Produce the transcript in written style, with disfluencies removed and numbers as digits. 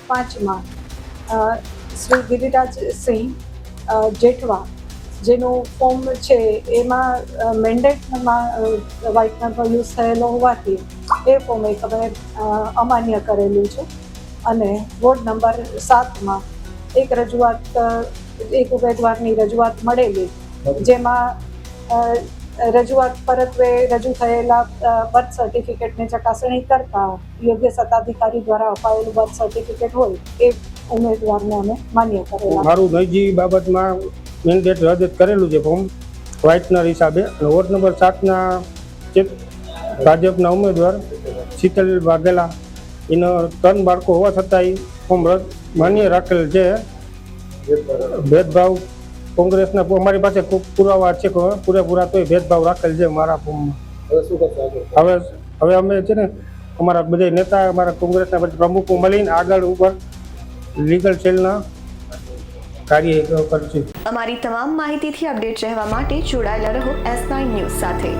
5માં શ્રી ગિરિરાજસિંહ જેઠવા જેનું ફોર્મ છે એમાં મેન્ડેટમાં વ્હાઇટનરનો યુઝ થયેલો હોવાથી એ ફોર્મ એક અમે અમાન્ય કરેલું છે. અને વોર્ડ નંબર 7માં એક ઉમેદવારની રજૂઆત મળેલી, જેમાં રજૂઆત પરત્વે રજૂ થયેલા બર્થ સર્ટિફિકેટની ચકાસણી કરતા યોગ્ય સત્તાધિકારી દ્વારા અપાયેલું બર્થ સર્ટિફિકેટ હોય એ ઉમેદવારને અમે માન્ય કરેલા. મારું નજીવી બાબતમાં મેન્ડેટ રદ કરેલું છે ફોર્મ વ્હાઇટનર હિસાબે. અને વોર્ડ નંબર 7ના ભાજપના ઉમેદવાર શીતલ વાઘેલા, એનો 3 બાળકો હોવા છતાં એ ફોર્મ રદ માન્ય રાખેલ છે. ભેદભાવ કોંગ્રેસના અમારી પાસે ખૂબ પુરાવા છે, પૂરેપૂરા તોય ભેદભાવ રાખેલ છે મારા ફોર્મમાં. હવે અમે છે ને અમારા બધા નેતા, અમારા કોંગ્રેસના બધા પ્રમુખો મળીને આગળ ઉપર લીગલ સેલના કાર્ય કરશે. અમારી તમામ માહિતીથી અપડેટ રહેવા માટે જોડાયેલા રહો S9 ન્યૂઝ સાથે.